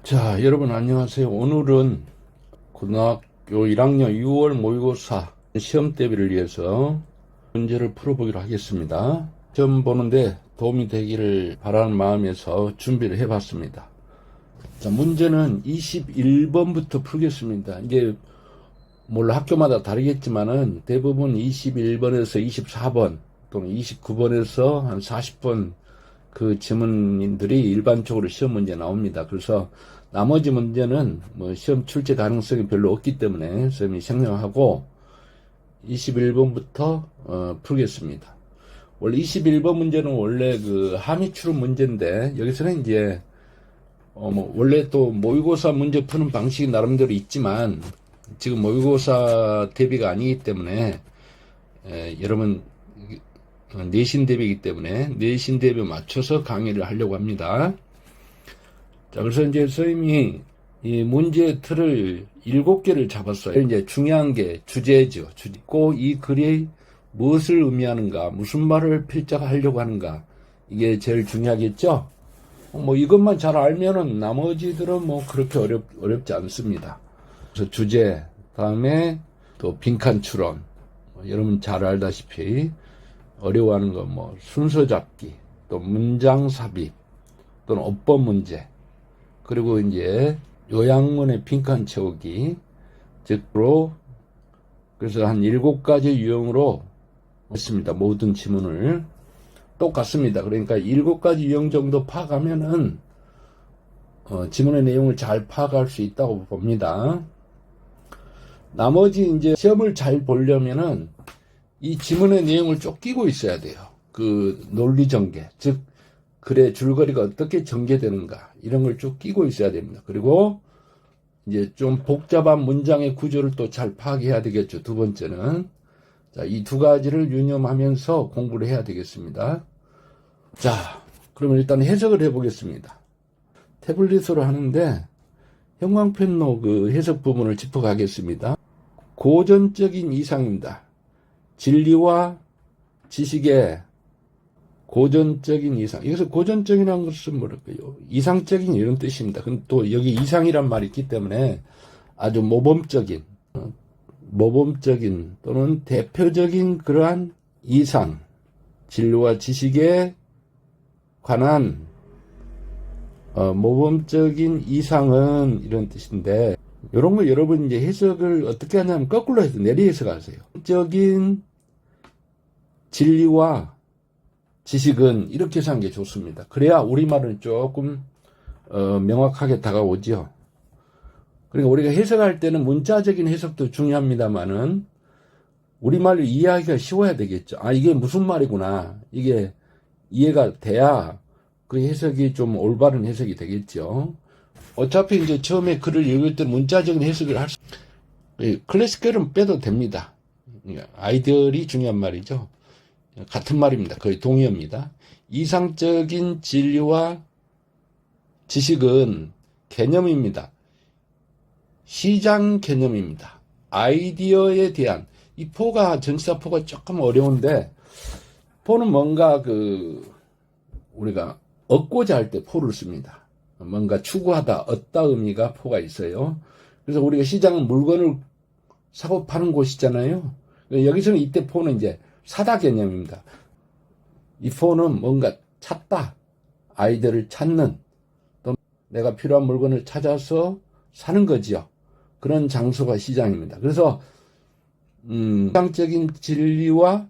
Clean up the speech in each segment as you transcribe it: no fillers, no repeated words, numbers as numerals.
자, 여러분 안녕하세요. 오늘은 고등학교 1학년 6월 모의고사 시험 대비를 위해서 문제를 풀어보기로 하겠습니다. 시험 보는데 도움이 되기를 바라는 마음에서 준비를 해봤습니다. 자, 문제는 21번부터 풀겠습니다. 이제 물론 학교마다 다르겠지만은 대부분 21번에서 24번 또는 29번에서 한 40번 그 지문들이 일반적으로 시험 문제 나옵니다. 그래서 나머지 문제는 뭐 시험 출제 가능성이 별로 없기 때문에 선생님이 생략하고 21번부터 풀겠습니다. 원래 21번 문제는 원래 그 함의 추론 문제인데 여기서는 이제 뭐 원래 또 모의고사 문제 푸는 방식이 나름대로 있지만 지금 모의고사 대비가 아니기 때문에 여러분 내신 대비이기 때문에 내신 대비에 맞춰서 강의를 하려고 합니다. 자, 그래서 이제 선생님이 이 문제 틀을 7개를 잡았어요. 이제 중요한 게 주제죠. 이 글이 무엇을 의미하는가, 무슨 말을 필자하려고 하는가, 이게 제일 중요하겠죠? 뭐 이것만 잘 알면은 나머지들은 뭐 그렇게 어렵지 않습니다. 그래서 주제, 다음에 또 빈칸 추론, 여러분 잘 알다시피 어려워하는 거 뭐 순서 잡기, 또 문장 삽입, 또는 어법 문제, 그리고 이제 요약문의 빈칸 채우기, 즉로 그래서 한 7가지 유형으로 했습니다. 모든 지문을 똑같습니다. 그러니까 7가지 유형 정도 파악하면은 지문의 내용을 잘 파악할 수 있다고 봅니다. 나머지 이제 시험을 잘 보려면은 이 지문의 내용을 쭉 끼고 있어야 돼요. 그 논리 전개, 즉 글의 줄거리가 어떻게 전개되는가 이런 걸 쭉 끼고 있어야 됩니다. 그리고 이제 좀 복잡한 문장의 구조를 또 잘 파악해야 되겠죠. 두 번째는 자, 이 두 가지를 유념하면서 공부를 해야 되겠습니다. 자, 그러면 일단 해석을 해보겠습니다. 태블릿으로 하는데 형광펜로 그 해석 부분을 짚어가겠습니다. 고전적인 이상입니다. 진리와 지식의 고전적인 이상. 여기서 고전적이라는 것은 뭐랄까요? 이상적인 이런 뜻입니다. 근데 또 여기 이상이란 말이 있기 때문에 아주 모범적인 또는 대표적인 그러한 이상, 진리와 지식에 관한 모범적인 이상은 이런 뜻인데 이런 거 여러분 이제 해석을 어떻게 하냐면 거꾸로 해서 내리 해석하세요. 적인 진리와 지식은 이렇게 해서 하는 게 좋습니다. 그래야 우리말은 조금 명확하게 다가오죠. 그러니까 우리가 해석할 때는 문자적인 해석도 중요합니다만은 우리말로 이해하기가 쉬워야 되겠죠. 아, 이게 무슨 말이구나. 이게 이해가 돼야 그 해석이 좀 올바른 해석이 되겠죠. 어차피 이제 처음에 글을 읽을 때 문자적인 해석을 할 수, 클래식글은 빼도 됩니다. 아이디어이 중요한 말이죠. 같은 말입니다. 거의 동의어입니다. 이상적인 진리와 지식은 개념입니다. 시장 개념입니다. 아이디어에 대한 이 포가 전치사 포가 조금 어려운데 포는 뭔가 우리가 얻고자 할 때 포를 씁니다. 뭔가 추구하다, 얻다 의미가 포가 있어요. 그래서 우리가 시장은 물건을 사고 파는 곳이잖아요. 여기서는 이때 포는 이제 사다 개념입니다. 이 포는 뭔가 찾다, 아이디어를 찾는, 또 내가 필요한 물건을 찾아서 사는 거지요. 그런 장소가 시장입니다. 그래서 시장적인 진리와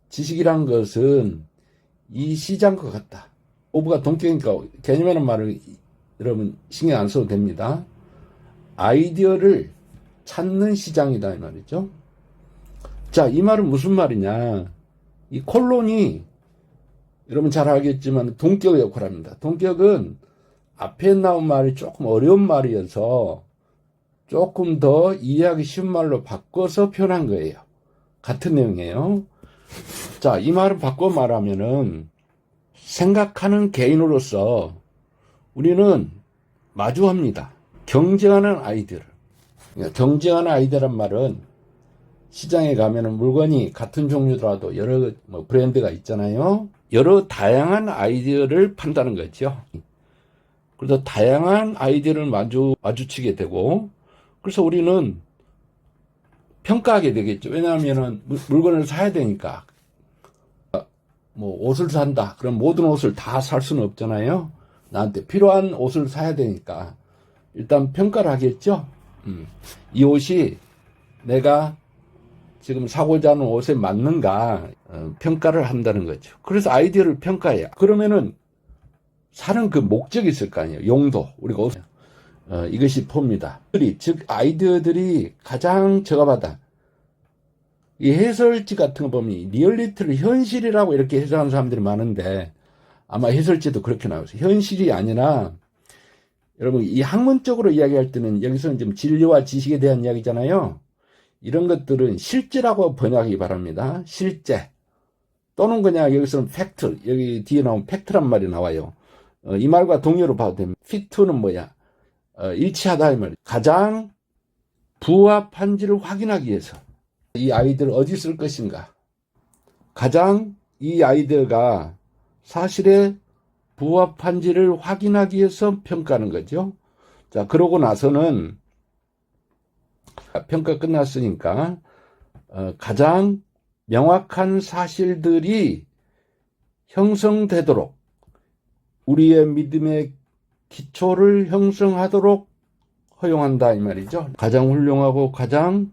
지식이란 것은 이 시장과 같다. 오브가 동격이니까 개념이라는 말을 여러분 신경 안 써도 됩니다. 아이디어를 찾는 시장이다 이 말이죠. 자, 이 말은 무슨 말이냐. 이 콜론이 여러분 잘 알겠지만 동격 역할을 합니다. 동격은 앞에 나온 말이 조금 어려운 말이어서 조금 더 이해하기 쉬운 말로 바꿔서 표현한 거예요. 같은 내용이에요. 자, 이 말을 바꿔 말하면은 생각하는 개인으로서 우리는 마주합니다. 경쟁하는 아이디어를. 그러니까 경쟁하는 아이디어란 말은 시장에 가면은 물건이 같은 종류더라도 여러 브랜드가 있잖아요. 여러 다양한 아이디어를 판다는 거죠. 그래서 다양한 아이디어를 마주치게 되고, 그래서 우리는 평가하게 되겠죠. 왜냐하면은 물건을 사야 되니까. 뭐 옷을 산다. 그럼 모든 옷을 다 살 수는 없잖아요. 나한테 필요한 옷을 사야 되니까 일단 평가를 하겠죠. 이 옷이 내가 지금 사고자 하는 옷에 맞는가 평가를 한다는 거죠. 그래서 아이디어를 평가해요. 그러면은 사는 그 목적이 있을 거 아니에요. 용도. 우리가 이것이 포입니다. 즉 아이디어들이 가장 적합하다. 이 해설지 같은 거 보면 리얼리티를 현실이라고 이렇게 해석하는 사람들이 많은데 아마 해설지도 그렇게 나오죠. 현실이 아니라 여러분 이 학문적으로 이야기할 때는 여기서는 좀 진리와 지식에 대한 이야기잖아요. 이런 것들은 실제라고 번역하기 바랍니다. 실제 또는 그냥 여기서는 팩트, 여기 뒤에 나온 팩트란 말이 나와요. 이 말과 동의어로 봐도 됩니다. 피트는 뭐야? 일치하다 이 말이에요. 가장 부합한지를 확인하기 위해서 이 아이디어를 어디 쓸 것인가? 가장 이 아이디어가 사실에 부합한지를 확인하기 위해서 평가하는 거죠. 자, 그러고 나서는 평가 끝났으니까 가장 명확한 사실들이 형성되도록 우리의 믿음의 기초를 형성하도록 허용한다 이 말이죠. 가장 훌륭하고 가장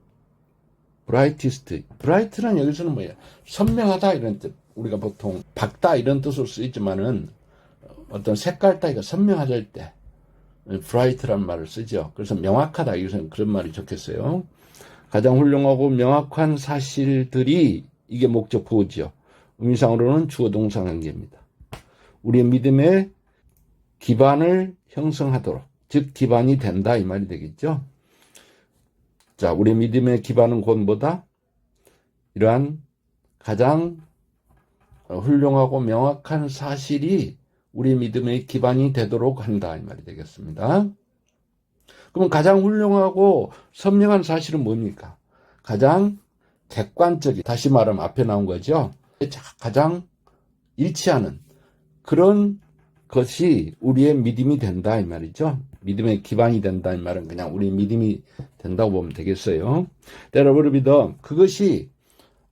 브라이티스트. 브라이트는 여기서는 뭐예요? 선명하다 이런 뜻. 우리가 보통 밝다 이런 뜻으로 쓰이지만은 어떤 색깔 따위가 선명할 때 브라이트란 말을 쓰죠. 그래서 명확하다 여기서는 그런 말이 좋겠어요. 가장 훌륭하고 명확한 사실들이 이게 목적 보호지요. 의미상으로는 주어 동사 관계입니다. 우리의 믿음의 기반을 형성하도록, 즉 기반이 된다 이 말이 되겠죠. 자, 우리 믿음의 기반은 곧 뭐다? 이러한 가장 훌륭하고 명확한 사실이 우리 믿음의 기반이 되도록 한다 이 말이 되겠습니다. 그러면 가장 훌륭하고 선명한 사실은 뭡니까? 가장 객관적인, 다시 말하면 앞에 나온 거죠. 가장 일치하는 그런 것이 우리의 믿음이 된다 이 말이죠. 믿음의 기반이 된다 이 말은 그냥 우리 믿음이 된다고 보면 되겠어요. 여러분 믿어 그것이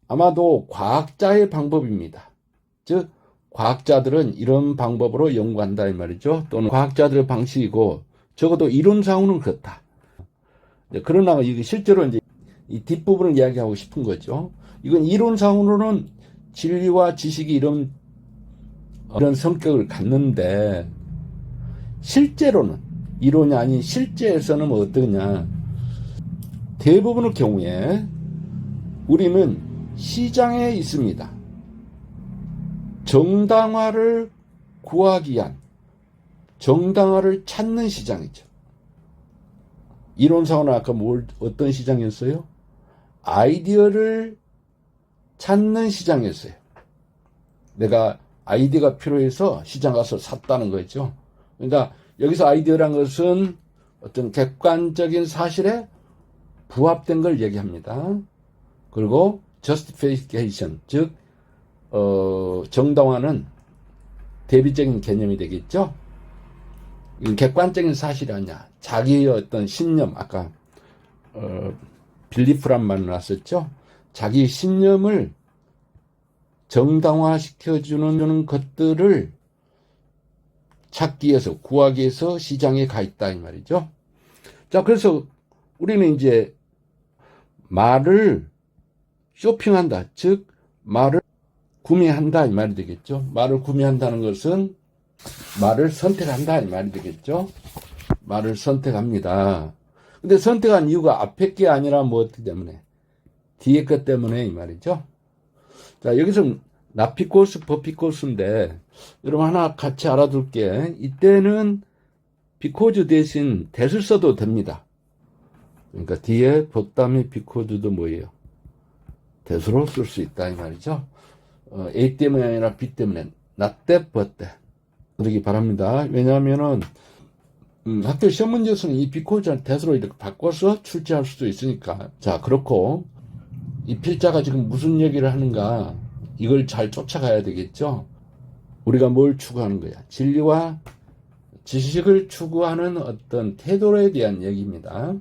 아마도 과학자의 방법입니다. 즉 과학자들은 이런 방법으로 연구한다 이 말이죠. 또는 과학자들의 방식이고 적어도 이론상으로는 그렇다. 그러나 이게 실제로 이제 이 뒷부분을 이야기하고 싶은 거죠. 이건 이론상으로는 진리와 지식이 이런 성격을 갖는데 실제로는 이론이 아닌 실제에서는 뭐 어떠냐. 대부분의 경우에 우리는 시장에 있습니다. 정당화를 구하기 위한 정당화를 찾는 시장이죠. 이론상으로는 아까 어떤 시장이었어요? 아이디어를 찾는 시장이었어요. 내가 아이디어가 필요해서 시장 가서 샀다는 거죠. 그러니까 여기서 아이디어란 것은 어떤 객관적인 사실에 부합된 걸 얘기합니다. 그리고 justification, 즉 정당화는 대비적인 개념이 되겠죠. 이건 객관적인 사실이 아니야. 자기의 어떤 신념, 아까 빌리프란 말 나왔었죠. 자기 신념을 정당화시켜주는 것들을 찾기 위해서, 구하기 위해서 시장에 가 있다 이 말이죠. 자, 그래서 우리는 이제 말을 쇼핑한다, 즉 말을 구매한다 이 말이 되겠죠. 말을 구매한다는 것은 말을 선택한다 이 말이 되겠죠. 말을 선택합니다. 근데 선택한 이유가 앞에 게 아니라 무엇 때문에? 뒤에 것 때문에 이 말이죠. 자, 여기서 나피코스, 버피코스인데 여러분 하나 같이 알아둘게. 이때는 비코즈 대신 that을 써도 됩니다. 그러니까 뒤에 보다음에 비코즈도 뭐예요? that으로 쓸 수 있다 이 말이죠. A 때문에 아니라 B 때문에 not that but that 그러기 바랍니다. 왜냐하면은 학교 시험 문제에서는 이 비코즈를 that으로 이렇게 바꿔서 출제할 수도 있으니까. 자, 그렇고 이 필자가 지금 무슨 얘기를 하는가 이걸 잘 쫓아가야 되겠죠. 우리가 뭘 추구하는 거야? 진리와 지식을 추구하는 어떤 태도에 대한 얘기입니다.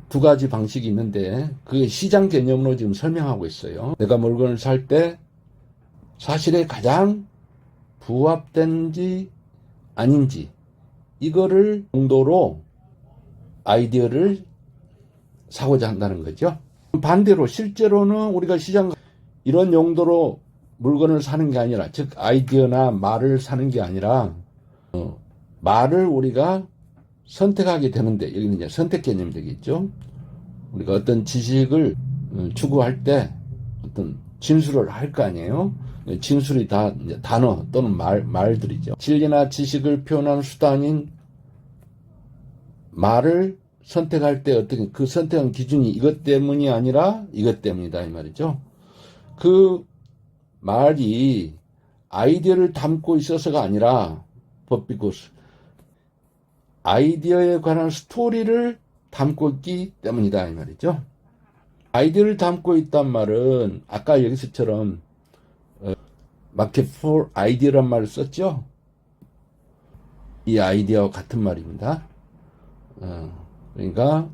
두 가지 방식이 있는데 그 시장 개념으로 지금 설명하고 있어요. 내가 물건을 살 때 사실에 가장 부합된지 아닌지 이거를 정도로 아이디어를 사고자 한다는 거죠. 반대로 실제로는 우리가 시장 이런 용도로 물건을 사는 게 아니라, 즉 아이디어나 말을 사는 게 아니라 말을 우리가 선택하게 되는데, 여기는 이제 선택 개념이 되겠죠. 우리가 어떤 지식을 추구할 때 어떤 진술을 할 거 아니에요. 진술이 다 이제 단어 또는 말들이죠. 진리나 지식을 표현하는 수단인 말을 선택할 때 어떻게 그 선택한 기준이 이것 때문이 아니라 이것 때문이다 이 말이죠. 그 말이 아이디어를 담고 있어서가 아니라 but because 아이디어에 관한 스토리를 담고 있기 때문이다 이 말이죠. 아이디어를 담고 있단 말은 아까 여기서처럼 마켓 for 아이디어란 말을 썼죠. 이 아이디어와 같은 말입니다. 그러니까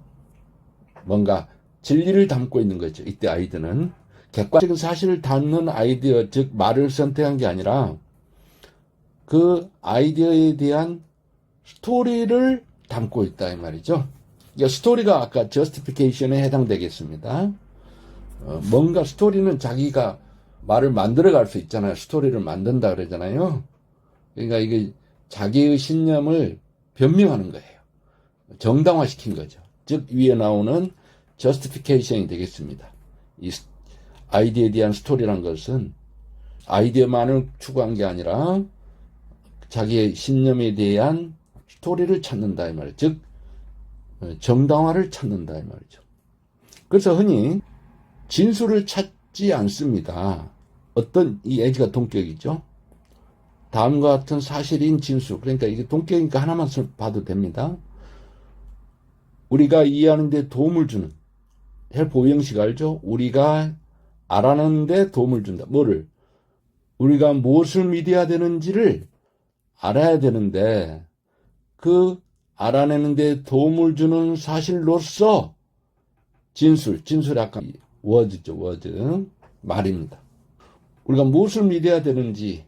뭔가 진리를 담고 있는 거죠. 이때 아이디어는 객관적인 사실을 담는 아이디어, 즉 말을 선택한 게 아니라 그 아이디어에 대한 스토리를 담고 있다 이 말이죠. 그러니까 스토리가 아까 justification에 해당되겠습니다. 뭔가 스토리는 자기가 말을 만들어갈 수 있잖아요. 스토리를 만든다 그러잖아요. 그러니까 이게 자기의 신념을 변명하는 거예요. 정당화시킨 거죠. 즉 위에 나오는 justification이 되겠습니다. 이 아이디어에 대한 스토리란 것은 아이디어만을 추구한 게 아니라 자기의 신념에 대한 스토리를 찾는다 이 말이에요. 즉 정당화를 찾는다 이 말이죠. 그래서 흔히 진술을 찾지 않습니다. 어떤 이 예지가 동격이죠. 다음과 같은 사실인 진술. 그러니까 이게 동격이니까 하나만 봐도 됩니다. 우리가 이해하는 데 도움을 주는 헬프 오형식 알죠? 우리가 알아내는 데 도움을 준다. 뭐를? 우리가 무엇을 믿어야 되는지를 알아야 되는데 그 알아내는 데 도움을 주는 사실로서 진술이 아까 워드죠. 워드. 말입니다. 우리가 무엇을 믿어야 되는지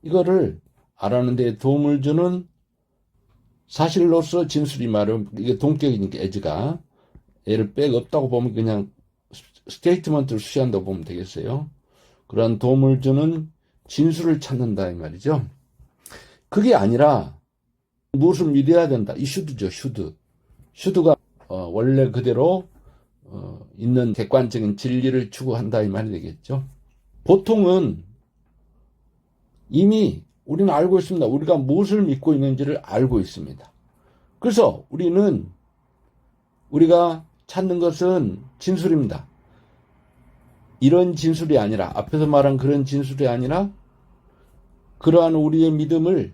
이거를 알아내는 데 도움을 주는 사실로서 진술이 말은 이게 동격이니까 에즈가 얘를 백 없다고 보면 그냥 스테이트먼트를 수시한다고 보면 되겠어요. 그런 도움을 주는 진술을 찾는다 이 말이죠. 그게 아니라 무엇을 믿어야 된다. 이 슈드죠. 슈드가 원래 그대로 있는 객관적인 진리를 추구한다 이 말이 되겠죠. 보통은 이미 우리는 알고 있습니다. 우리가 무엇을 믿고 있는지를 알고 있습니다. 그래서 우리가 찾는 것은 진술입니다. 이런 진술이 아니라 앞에서 말한 그런 진술이 아니라 그러한 우리의 믿음을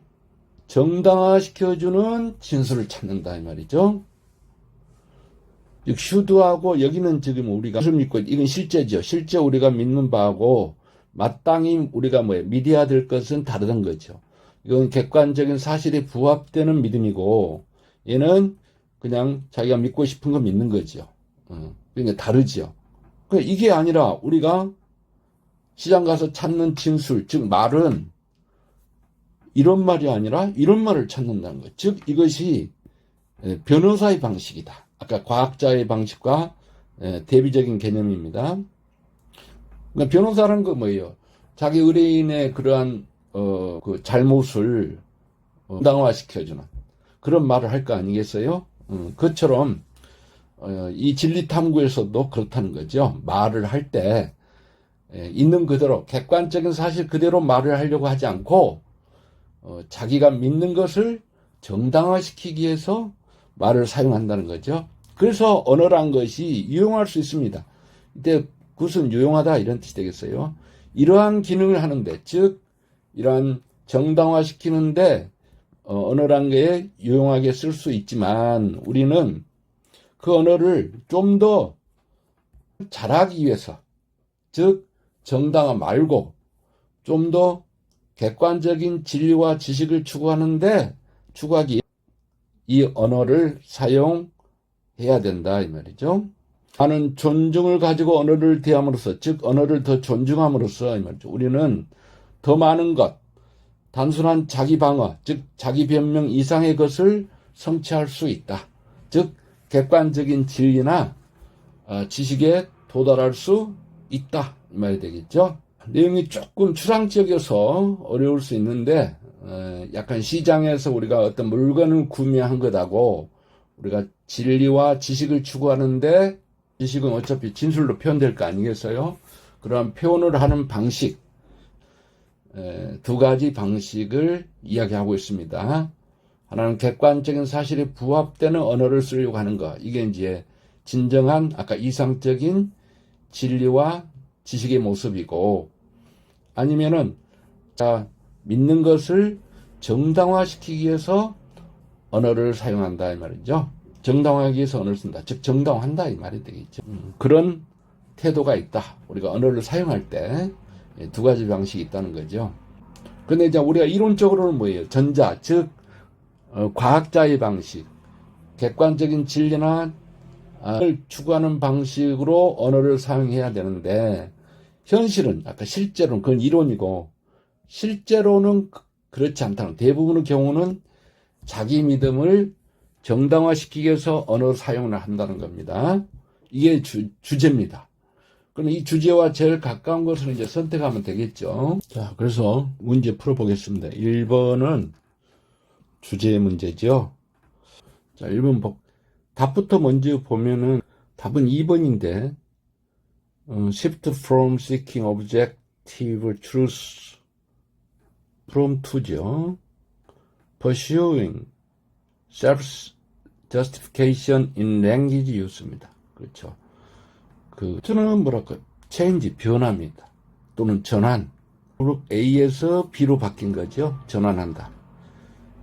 정당화시켜주는 진술을 찾는다 이 말이죠. 즉 슈드하고 여기는 지금 우리가 무엇을 믿고 이건 실제죠. 실제 우리가 믿는 바하고 마땅히 우리가 믿어야 될 것은 다르던 거죠. 이건 객관적인 사실에 부합되는 믿음이고 얘는 그냥 자기가 믿고 싶은 거 믿는 거죠. 그러니까 다르죠. 그러니까 이게 아니라 우리가 시장 가서 찾는 진술, 즉 말은 이런 말이 아니라 이런 말을 찾는다는 거예요. 즉 이것이 변호사의 방식이다. 아까 과학자의 방식과 대비적인 개념입니다. 그러니까 변호사라는 거 뭐예요? 자기 의뢰인의 그러한 그 잘못을 정당화시켜주는 그런 말을 할 거 아니겠어요? 그것처럼 이 진리 탐구에서도 그렇다는 거죠. 말을 할 때 있는 그대로 객관적인 사실 그대로 말을 하려고 하지 않고 자기가 믿는 것을 정당화시키기 위해서 말을 사용한다는 거죠. 그래서 언어란 것이 유용할 수 있습니다. 이때 굿은 유용하다 이런 뜻이 되겠어요. 이러한 기능을 하는데, 즉 이러한 정당화시키는데 언어란 게 유용하게 쓸 수 있지만 우리는 그 언어를 좀 더 잘하기 위해서, 즉 정당화 말고 좀 더 객관적인 진리와 지식을 추구하는데 추구하기 이 언어를 사용해야 된다 이 말이죠. 많은 존중을 가지고 언어를 대함으로써, 즉 언어를 더 존중함으로써 이 말이죠. 우리는 더 많은 것, 단순한 자기 방어, 즉 자기 변명 이상의 것을 성취할 수 있다. 즉 객관적인 진리나 지식에 도달할 수 있다 이 말이 되겠죠. 내용이 조금 추상적이어서 어려울 수 있는데 약간 시장에서 우리가 어떤 물건을 구매한 것하고 우리가 진리와 지식을 추구하는데, 지식은 어차피 진술로 표현될 거 아니겠어요? 그러한 표현을 하는 방식, 두 가지 방식을 이야기하고 있습니다. 하나는 객관적인 사실에 부합되는 언어를 쓰려고 하는 것. 이게 이제 진정한 아까 이상적인 진리와 지식의 모습이고, 아니면은 믿는 것을 정당화시키기 위해서 언어를 사용한다 이 말이죠. 정당화하기 위해서 언어를 쓴다. 즉 정당화한다 이 말이 되겠죠. 그런 태도가 있다. 우리가 언어를 사용할 때 두 가지 방식이 있다는 거죠. 근데 이제 우리가 이론적으로는 뭐예요? 전자, 즉 과학자의 방식, 객관적인 진리나 를 추구하는 방식으로 언어를 사용해야 되는데, 현실은 아까 실제로는 그건 이론이고 실제로는 그렇지 않다는, 대부분의 경우는 자기 믿음을 정당화시키기 위해서 언어 사용을 한다는 겁니다. 이게 주제입니다. 그럼 이 주제와 제일 가까운 것을 이제 선택하면 되겠죠. 자, 그래서 문제 풀어보겠습니다. 1번은 주제의 문제죠. 자, 1번 답부터 먼저 보면은 답은 2번인데, shift from seeking objective truth from to죠. pursuing self-justification in language use입니다. 그렇죠. 저는 뭐랄까, change, 변화입니다. 또는 전환. A에서 B로 바뀐 거죠. 전환한다.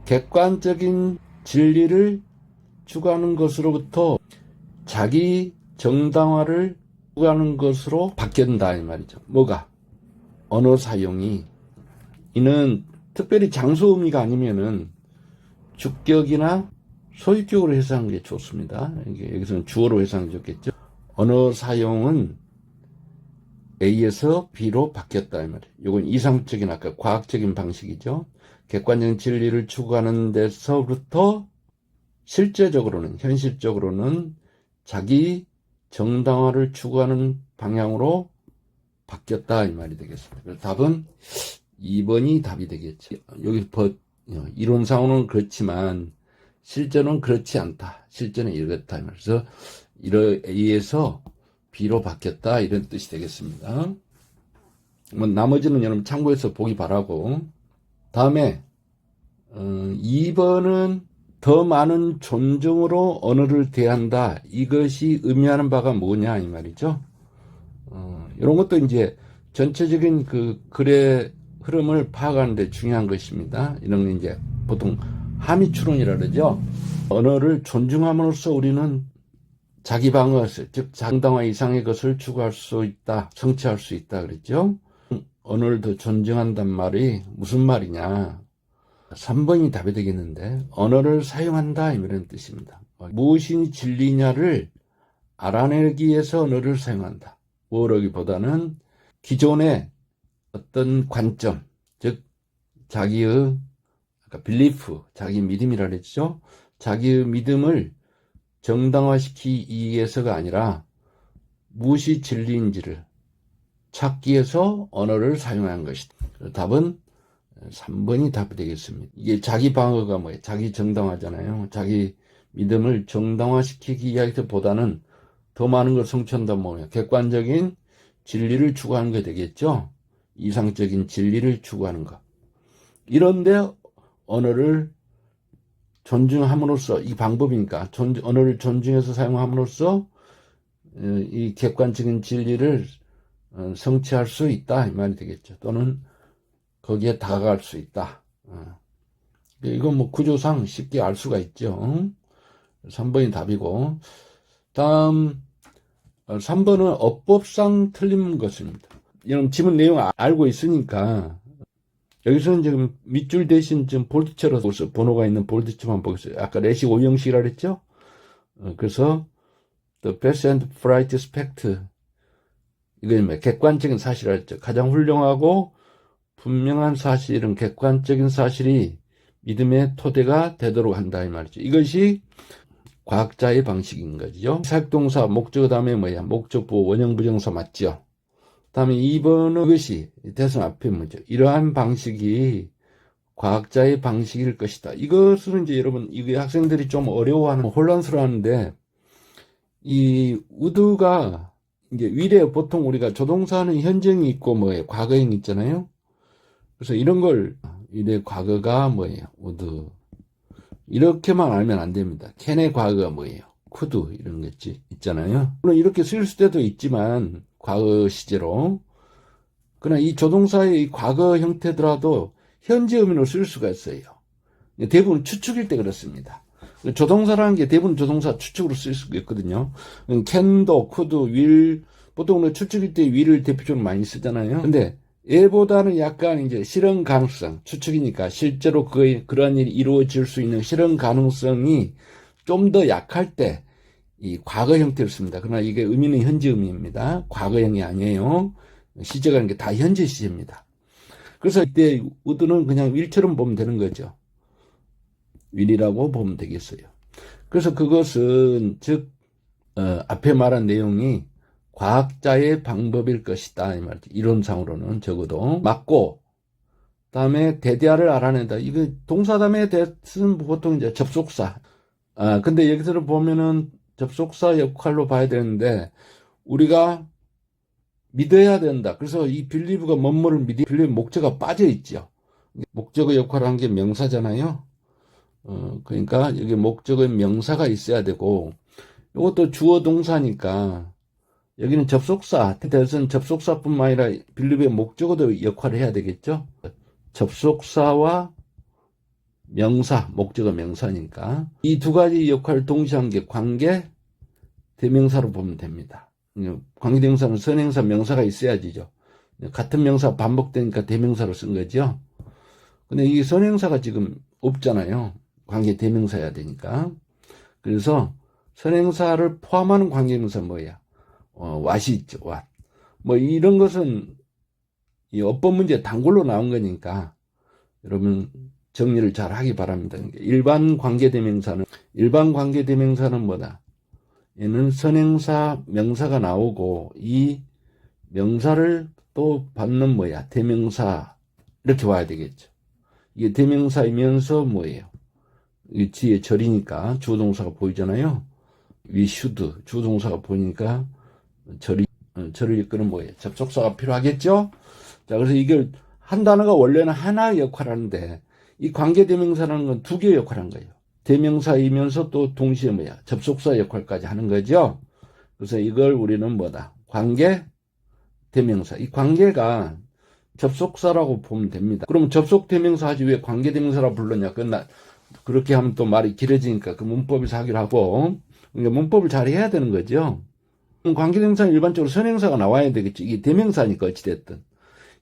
객관적인 진리를 추구하는 것으로부터 자기 정당화를 추구하는 것으로 바뀐다 이 말이죠. 뭐가? 언어 사용이. 이는 특별히 장소 의미가 아니면은 주격이나 소유격으로 해석하는 게 좋습니다. 여기서는 주어로 해석하는 게 좋겠죠. 언어 사용은 A에서 B로 바뀌었다 이 말이에요. 이건 이상적인 아까 과학적인 방식이죠. 객관적인 진리를 추구하는 데서부터 실제적으로는, 현실적으로는 자기 정당화를 추구하는 방향으로 바뀌었다 이 말이 되겠습니다. 그래서 답은 2번이 답이 되겠지. 여기 이론상으로는 그렇지만 실제는 그렇지 않다. 실제는 이렇다. 그래서 A에서 B로 바뀌었다 이런 뜻이 되겠습니다. 뭐 나머지는 여러분 참고해서 보기 바라고. 다음에 2번은 더 많은 존중으로 언어를 대한다. 이것이 의미하는 바가 뭐냐 이 말이죠. 이런 것도 이제 전체적인 그 글의 흐름을 파악하는 데 중요한 것입니다. 이런 게 이제 보통 함의 추론이라 그러죠. 언어를 존중함으로써 우리는 자기 방어, 즉 정당화 이상의 것을 추구할 수 있다, 성취할 수 있다 그랬죠. 언어를 더 존중한단 말이 무슨 말이냐? 3번이 답이 되겠는데, 언어를 사용한다 이런 뜻입니다. 무엇이 진리냐를 알아내기 위해서 언어를 사용한다. 뭐라기보다는 기존의 어떤 관점, 즉 자기의 belief, 자기 믿음이라 그랬죠. 자기의 믿음을 정당화시키기 위해서가 아니라 무엇이 진리인지를 찾기 위해서 언어를 사용한 것이다. 답은 3번이 답이 되겠습니다. 이게 자기 방어가 뭐예요? 자기 정당화잖아요. 자기 믿음을 정당화시키기 위해서보다는 더 많은 걸 성취한다면 뭐예요? 객관적인 진리를 추구하는 게 되겠죠. 이상적인 진리를 추구하는 것. 이런데 언어를 존중함으로써, 이 방법이니까 언어를 존중해서 사용함으로써 이 객관적인 진리를 성취할 수 있다 이 말이 되겠죠. 또는 거기에 다가갈 수 있다. 이건 뭐 구조상 쉽게 알 수가 있죠. 3번이 답이고, 다음 3번은 어법상 틀린 것입니다. 여러분 지문 내용 알고 있으니까 여기서는 지금 밑줄 대신 지금 볼트처럼 번호가 있는 볼트처만 보겠어요. 아까 레식 오형식이라 그랬죠? 그래서 the best and brightest fact, 이건 뭐 객관적인 사실이라 했죠. 가장 훌륭하고 분명한 사실은 객관적인 사실이 믿음의 토대가 되도록 한다 이 말이죠. 이것이 과학자의 방식인 거죠. 사역동사 목적어 다음에 뭐야? 목적보 원형부정사 맞죠? 다음에 2번은 이것이 대선 앞에 뭐죠? 이러한 방식이 과학자의 방식일 것이다. 이것은 이제 여러분, 이게 학생들이 좀 어려워하는, 혼란스러워하는데, 이 would가 이제 위례 보통 우리가 조동사는 현정이 있고 뭐예요? 과거형이 있잖아요. 그래서 이런 걸 위례 과거가 뭐예요? would. 이렇게만 알면 안 됩니다. can의 과거가 뭐예요? could 이런 거 있잖아요. 물론 이렇게 쓸 수도 있지만 과거 시제로. 그러나 이 조동사의 이 과거 형태더라도 현재 의미로 쓸 수가 있어요. 대부분 추측일 때 그렇습니다. 조동사라는 게 대부분 조동사 추측으로 쓸 수가 있거든요. can도, could, will, 보통 우리가 추측일 때 will을 대표적으로 많이 쓰잖아요. 근데 얘보다는 약간 이제 실현 가능성, 추측이니까 실제로 그런 일이 이루어질 수 있는 실현 가능성이 좀 더 약할 때 이 과거 형태를 씁니다. 그러나 이게 의미는 현재 의미입니다. 과거형이 아니에요. 시제가 있는 게 다 현재 시제입니다. 그래서 이때 would는 그냥 will처럼 보면 되는 거죠. will이라고 보면 되겠어요. 그래서 그것은 즉 앞에 말한 내용이 과학자의 방법일 것이다 이 말이죠. 이론상으로는 적어도 맞고, 다음에 대대화를 알아낸다. 이거 동사 다음에 대는 보통 이제 접속사. 근데 여기서 보면은 접속사 역할로 봐야 되는데 우리가 믿어야 된다. 그래서 이 빌리브가 뭐뭐를 빌리브 목적어가 빠져 있죠. 목적어 역할을 한 게 명사잖아요. 그러니까 여기 목적어의 명사가 있어야 되고, 이것도 주어 동사니까 여기는 접속사, 대선 접속사뿐만 아니라 빌리브의 목적어도 역할을 해야 되겠죠. 접속사와 명사, 목적어 명사니까 이 두 가지 역할을 동시에 한 게 관계 대명사로 보면 됩니다. 관계 대명사는 선행사 명사가 있어야지죠. 같은 명사 반복되니까 대명사로 쓴 거죠. 근데 이 선행사가 지금 없잖아요. 관계 대명사여야 되니까. 그래서 선행사를 포함하는 관계 대명사 뭐야? what이 있죠. what. 뭐 이런 것은 이 어법 문제 단골로 나온 거니까 여러분 정리를 잘 하기 바랍니다. 일반 관계대명사는 뭐다? 얘는 선행사 명사가 나오고 이 명사를 또 받는 뭐야? 대명사. 이렇게 와야 되겠죠. 이게 대명사이면서 뭐예요? 이 뒤에 절이니까 주어동사가 보이잖아요. we should 주어동사가 보이니까 절을 이끄는 뭐예요? 접속사가 필요하겠죠? 자, 그래서 이걸 한 단어가 원래는 하나의 역할을 하는데 이 관계대명사라는 건 두 개의 역할을 한 거예요. 대명사이면서 또 동시에 뭐야? 접속사 역할까지 하는 거죠. 그래서 이걸 우리는 뭐다? 관계 대명사. 이 관계가 접속사라고 보면 됩니다. 그럼 접속 대명사 하지 왜 관계 대명사라고 불렀냐? 그렇게 하면 또 말이 길어지니까 그 문법에서 하기로 하고, 그러니까 문법을 잘 해야 되는 거죠. 관계 대명사는 일반적으로 선행사가 나와야 되겠죠. 이게 대명사니까 어찌됐든.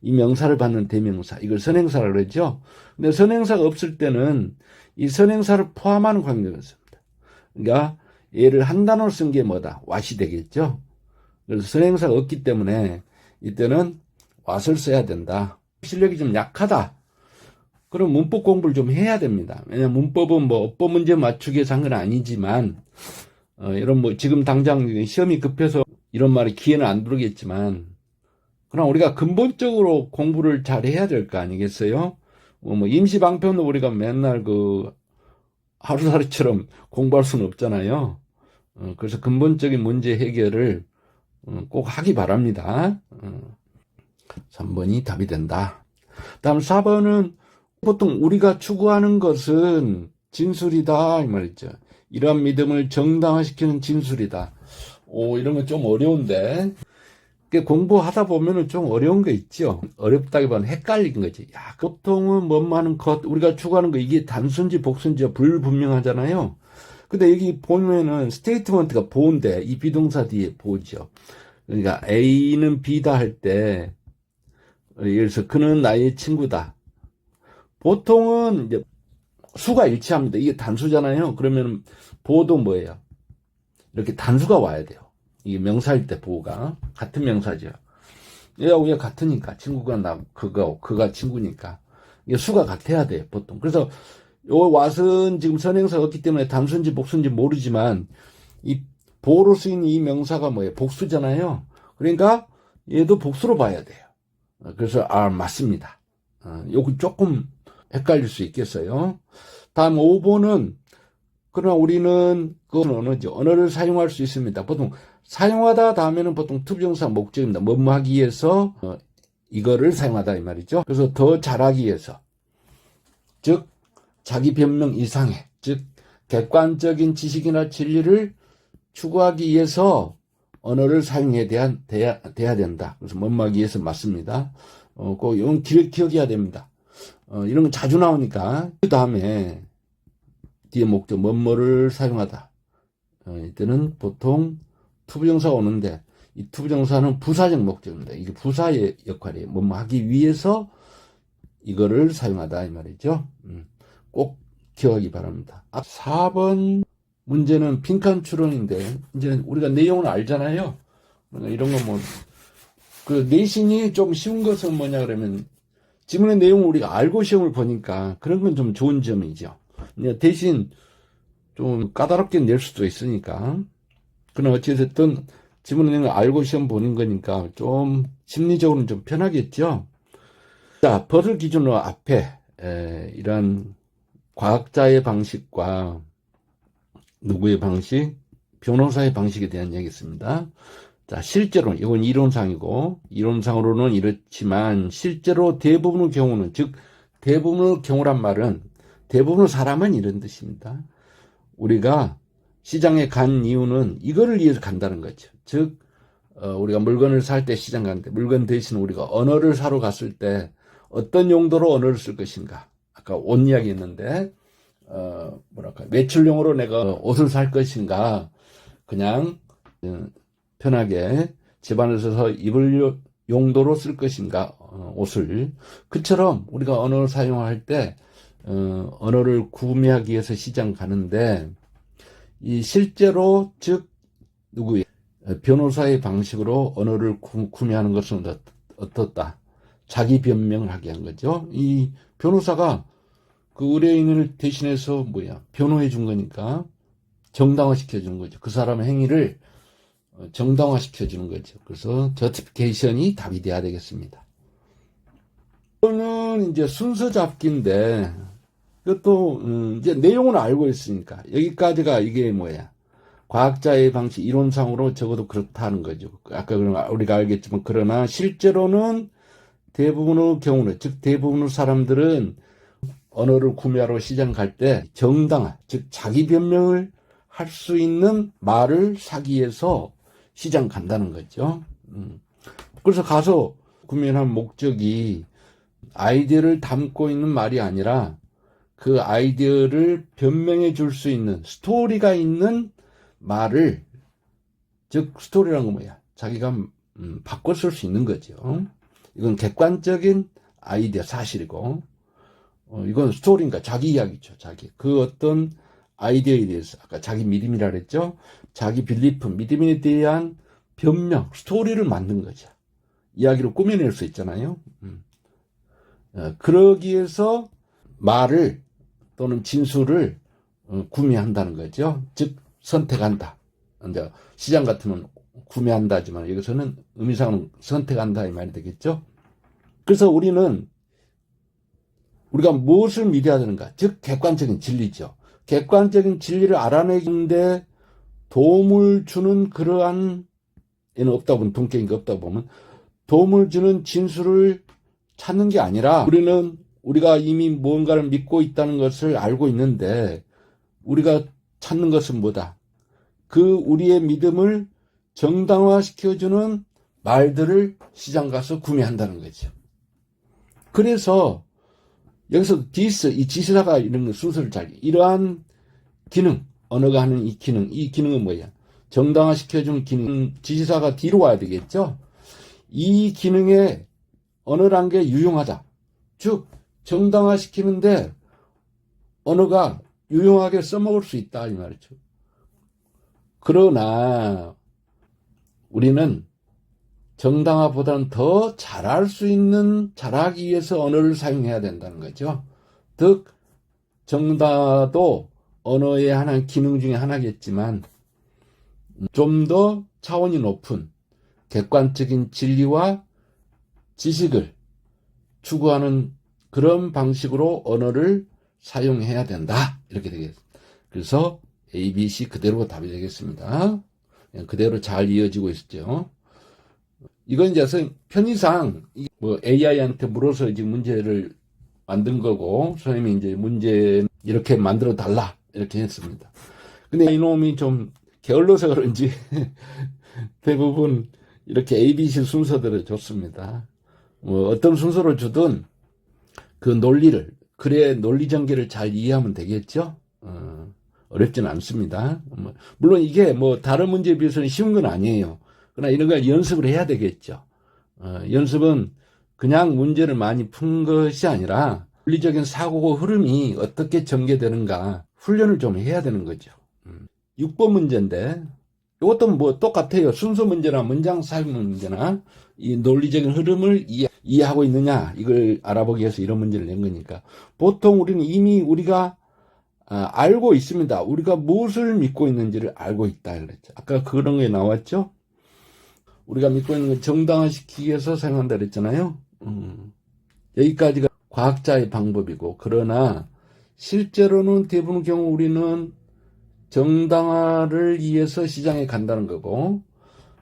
이 명사를 받는 대명사, 이걸 선행사라고 그러죠. 근데 선행사가 없을 때는 이 선행사를 포함하는 관계명사입니다. 그러니까 얘를 한 단어로 쓴 게 뭐다? what이 되겠죠. 그래서 선행사가 없기 때문에 이때는 what을 써야 된다. 실력이 좀 약하다. 그럼 문법 공부를 좀 해야 됩니다. 왜냐하면 문법은 뭐 어법 문제 맞추기 위해서 한 건 아니지만 이런 뭐 지금 당장 시험이 급해서 이런 말이 기회는 안 들어오겠지만, 그럼 우리가 근본적으로 공부를 잘 해야 될 거 아니겠어요? 뭐 임시 방편도 우리가 맨날 그 하루살이처럼 공부할 수는 없잖아요. 그래서 근본적인 문제 해결을 꼭 하기 바랍니다. 3번이 답이 된다. 다음 4번은 보통 우리가 추구하는 것은 진술이다 이 말이죠. 이러한 믿음을 정당화시키는 진술이다. 이런 건 좀 어려운데, 공부하다 보면은 좀 어려운 거 있죠. 어렵다기보다는 헷갈린 거지. 보통은 뭐하는 것, 우리가 추구하는 거, 이게 단순지 복순지가 불분명하잖아요. 근데 여기 보면은 스테이트먼트가 보인데, 이 비동사 뒤에 보죠. 그러니까 A는 B다 할 때, 예를 들어서 그는 나의 친구다. 보통은 이제 수가 일치합니다. 이게 단수잖아요. 그러면 보도 뭐예요? 이렇게 단수가 와야 돼요. 이게 명사일 때 보가 같은 명사죠. 얘하고 얘 같으니까 친구가 나 그가 친구니까 이게 수가 같아야 돼요. 보통. 그래서 요 왓은 지금 선행사가 없기 때문에 단수인지 복수인지 모르지만 이 보로 쓰인 이 명사가 뭐예요? 복수잖아요. 그러니까 얘도 복수로 봐야 돼요. 그래서 맞습니다. 요거 조금 헷갈릴 수 있겠어요. 다음 5번은 그러나 우리는 그 언어를 사용할 수 있습니다. 보통 사용하다 다음에는 보통 투부정사 목적입니다. 뭐뭐 하기 위해서 이거를 사용하다 이 말이죠. 그래서 더 잘하기 위해서, 즉 자기 변명 이상의, 즉 객관적인 지식이나 진리를 추구하기 위해서 언어를 사용해야 돼야 된다. 그래서 뭐뭐 하기 위해서 맞습니다. 꼭 이건 기억해야 됩니다. 이런 거 자주 나오니까. 그 다음에 뒤에 목적 뭐뭐를 사용하다. 이때는 보통 투부정사가 오는데 이 투부정사는 부사적 목적입니다. 이게 부사의 역할이에요. 뭐뭐 하기 위해서 이거를 사용하다 이 말이죠. 꼭 기억하기 바랍니다. 4번 문제는 빈칸 추론인데 이제 우리가 내용을 알잖아요. 그러니까 이런 거 그 내신이 좀 쉬운 것은 뭐냐 그러면 지문의 내용을 우리가 알고 시험을 보니까 그런 건 좀 좋은 점이죠. 대신 좀 까다롭게 낼 수도 있으니까. 그러나 어찌됐든 지문의 내용을 알고 시험 보는 거니까 좀 심리적으로는 좀 편하겠죠. 자, 벌을 기준으로 앞에 이런 과학자의 방식과 누구의 방식, 변호사의 방식에 대한 얘기겠습니다. 자, 실제로 이건 이론상으로는 이렇지만 실제로 대부분의 경우는, 즉 대부분의 경우란 말은 대부분의 사람은 이런 뜻입니다. 우리가 시장에 간 이유는 이거를 위해서 간다는 거죠. 즉 우리가 물건을 살 때 시장 가는데 물건 대신 우리가 언어를 사러 갔을 때 어떤 용도로 언어를 쓸 것인가. 아까 옷 이야기 했는데 외출용으로 내가 옷을 살 것인가, 그냥 편하게 집안에서 입을 용도로 쓸 것인가, 옷을. 그처럼 우리가 언어를 사용할 때 언어를 구매하기 위해서 시장 가는데 이 실제로 즉 누구의 변호사의 방식으로 언어를 구매하는 것은 어떻다? 자기 변명을 하게 한 거죠. 이 변호사가 그 의뢰인을 대신해서 변호해 준 거니까 정당화시켜 주는 거죠. 그 사람의 행위를 정당화시켜 주는 거죠. 그래서 저티피케이션이 답이 돼야 되겠습니다. 이거는 이제 순서 잡기인데 이것도 이제 내용을 알고 있으니까 여기까지가 이게 과학자의 방식, 이론상으로 적어도 그렇다는 거죠. 아까 우리가 알겠지만, 그러나 실제로는 대부분의 경우는, 즉 대부분의 사람들은 언어를 구매하러 시장 갈 때 정당한, 즉 자기 변명을 할 수 있는 말을 사기 위해서 시장 간다는 거죠. 그래서 가서 구매한 목적이 아이디어를 담고 있는 말이 아니라 그 아이디어를 변명해 줄 수 있는 스토리가 있는 말을, 즉 스토리라는 건 자기가 바꿔 쓸 수 있는 거죠. 이건 객관적인 아이디어 사실이고, 이건 스토리니까 자기 이야기죠. 그 어떤 아이디어에 대해서, 아까 자기 믿음이라 그랬죠. 자기 빌리프, 믿음에 대한 변명, 스토리를 만든 거죠. 이야기로 꾸며낼 수 있잖아요. 그러기 위해서 말을 또는 진술을 구매한다는 거죠. 즉 선택한다. 이제 시장 같으면 구매한다지만 여기서는 의미상은 선택한다 이 말이 되겠죠. 그래서 우리가 무엇을 믿어야 되는가? 즉 객관적인 진리죠. 객관적인 진리를 알아내는데 도움을 주는 그러한, 얘는 없다 보면 동격인 게 없다 보면 도움을 주는 진술을 찾는 게 아니라, 우리가 이미 뭔가를 믿고 있다는 것을 알고 있는데 우리가 찾는 것은 뭐다? 그 우리의 믿음을 정당화시켜주는 말들을 시장 가서 구매한다는 거죠. 그래서 여기서 이 지시사가 이런 순서를 이러한 기능, 언어가 하는 이 기능은 뭐야? 정당화시켜주는 기능, 지시사가 뒤로 와야 되겠죠? 이 기능에 언어란 게 유용하다. 즉, 정당화시키는데 언어가 유용하게 써먹을 수 있다 이 말이죠. 그러나 우리는 정당화보다는 더 잘할 수 있는, 잘하기 위해서 언어를 사용해야 된다는 거죠. 즉 정당화도 언어의 하나 기능 중에 하나겠지만 좀 더 차원이 높은 객관적인 진리와 지식을 추구하는 그런 방식으로 언어를 사용해야 된다. 이렇게 되겠습니다. 그래서 A, B, C 그대로 답이 되겠습니다. 그대로 잘 이어지고 있죠. 이건 이제 편의상 뭐 AI한테 물어서 지금 문제를 만든 거고, 선생님이 이제 문제 이렇게 만들어 달라 이렇게 했습니다. 근데 이놈이 좀 게을러서 그런지 대부분 이렇게 ABC 순서대로 줬습니다. 뭐 어떤 순서를 주든 그 논리를, 글의 논리 전개를 잘 이해하면 되겠죠. 어렵지는 않습니다. 물론 이게 뭐 다른 문제에 비해서는 쉬운 건 아니에요. 그러나 이런 걸 연습을 해야 되겠죠. 연습은 그냥 문제를 많이 푼 것이 아니라 논리적인 사고 흐름이 어떻게 전개되는가 훈련을 좀 해야 되는 거죠. 6번 문제인데 이것도 뭐 똑같아요. 순서 문제나 문장 사용 문제나 이 논리적인 흐름을 이해하고 있느냐 이걸 알아보기 위해서 이런 문제를 낸 거니까, 보통 우리는 이미 우리가 알고 있습니다. 우리가 무엇을 믿고 있는지를 알고 있다 그랬죠. 아까 그런 게 나왔죠. 우리가 믿고 있는 걸 정당화시키기 위해서 사용한다 그랬잖아요. 여기까지가 과학자의 방법이고, 그러나 실제로는 대부분 경우 우리는 정당화를 위해서 시장에 간다는 거고,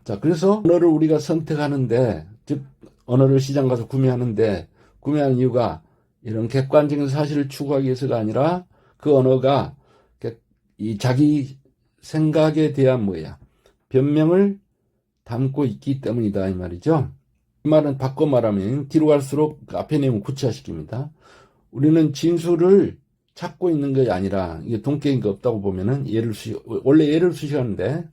자, 그래서 언어를 우리가 선택하는데, 즉 언어를 시장 가서 구매하는데, 구매하는 이유가 이런 객관적인 사실을 추구하기 위해서가 아니라 그 언어가 이 자기 생각에 대한 변명을 담고 있기 때문이다 이 말이죠. 이 말은 바꿔 말하면 뒤로 갈수록 앞에 내용을 구체화시킵니다. 우리는 진술을 찾고 있는 것이 아니라, 이게 동격인가 없다고 보면은 원래 예를 수식하는데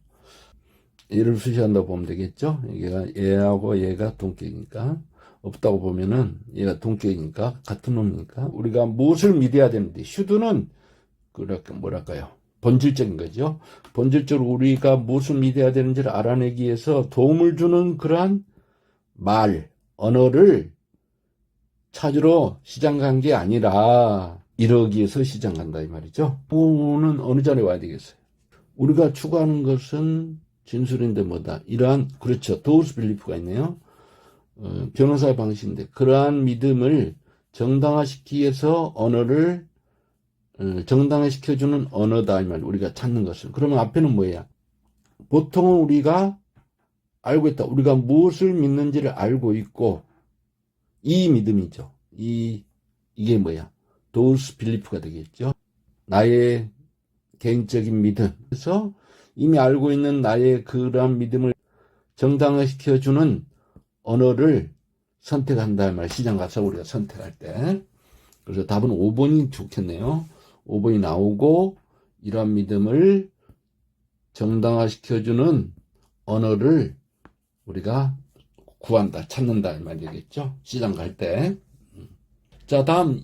얘를 수식한다고 보면 되겠죠. 얘하고 얘가 동격이니까, 없다고 보면은 얘가 동격이니까 같은 놈이니까 우리가 무엇을 믿어야 되는데, 슈드는 뭐랄까요, 본질적인 거죠. 본질적으로 우리가 무엇을 믿어야 되는지를 알아내기 위해서 도움을 주는 그러한 언어를 찾으러 시장 간 게 아니라 이러기 위해서 시장 간다 이 말이죠. 부분은 어느 자리에 와야 되겠어요. 우리가 추구하는 것은 진술인데 뭐다, 이러한, 그렇죠, 도우스 빌리프가 있네요. 변호사의 방식인데, 그러한 믿음을 정당화시키기 위해서 언어를 정당화시켜주는 언어다 이 말, 우리가 찾는 것은. 그러면 앞에는 뭐야? 보통은 우리가 알고 있다, 우리가 무엇을 믿는지를 알고 있고, 이 믿음이죠. 이게 뭐야? 도우스 빌리프가 되겠죠. 나의 개인적인 믿음. 그래서 이미 알고 있는 나의 그러한 믿음을 정당화시켜주는 언어를 선택한다 말, 시장 가서 우리가 선택할 때. 그래서 답은 5번이 좋겠네요. 5번이 나오고, 이러한 믿음을 정당화시켜주는 언어를 우리가 구한다, 찾는다 이 말이겠죠. 시장 갈 때. 자, 다음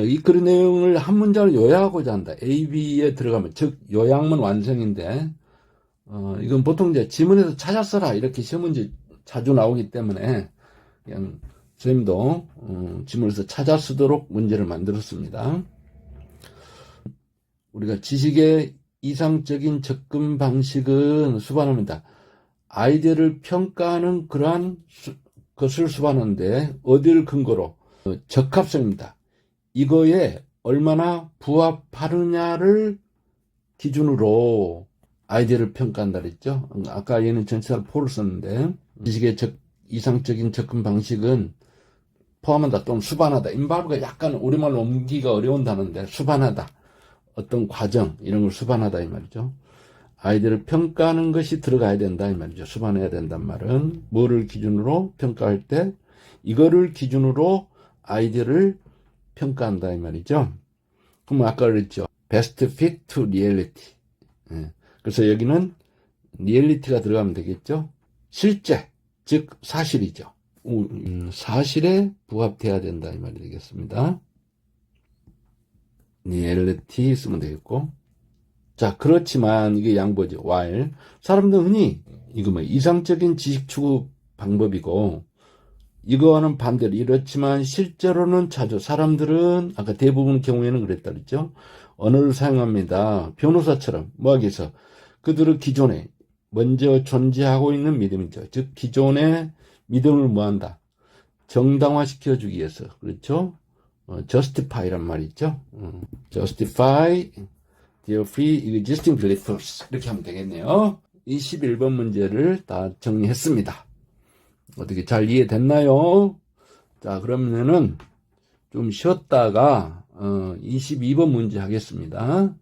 이 글 내용을 한 문장을 요약하고자 한다. A, B에 들어가면, 즉 요약문 완성인데, 이건 보통 이제 지문에서 찾아 써라 이렇게 시험 문제 자주 나오기 때문에 그냥 선생님도 지문에서 찾아 쓰도록 문제를 만들었습니다. 우리가 지식의 이상적인 접근 방식은 수반합니다. 아이디어를 평가하는 그러한 것을 수반하는데, 어디를 근거로? 적합성입니다. 이거에 얼마나 부합하느냐를 기준으로 아이디어를 평가한다 그랬죠. 아까 얘는 전치사를 포를 썼는데, 지식의 이상적인 접근 방식은 포함한다 또는 수반하다. 인바브가 약간 우리말로 옮기기가 어려운 단어인데, 수반하다, 어떤 과정 이런 걸 수반하다 이 말이죠. 아이디어를 평가하는 것이 들어가야 된다 이 말이죠. 수반해야 된단 말은 뭐를 기준으로 평가할 때, 이거를 기준으로 아이디어를 평가한다 이 말이죠. 그럼 아까 그랬죠. Best fit to reality. 그래서 여기는 reality가 들어가면 되겠죠. 실제, 즉 사실이죠. 사실에 부합돼야 된다 이 말이 되겠습니다. reality 쓰면 되겠고. 자, 그렇지만 이게 양보죠. while 사람들은 흔히 이거 뭐 이상적인 지식 추구 방법이고 이거와는 반대로 이렇지만 실제로는 자주 사람들은 아까 대부분 경우에는 그랬다 그랬죠. 언어를 사용합니다. 변호사처럼 뭐 하기 위해서 그들은 기존에 먼저 존재하고 있는 믿음이죠. 즉 기존의 믿음을 뭐한다? 정당화시켜주기 위해서. 그렇죠? justify란 말이 있죠. justify their free existing beliefs 이렇게 하면 되겠네요. 21번 문제를 다 정리했습니다. 어떻게 잘 이해됐나요? 자, 그러면은 좀 쉬었다가 22번 문제 하겠습니다.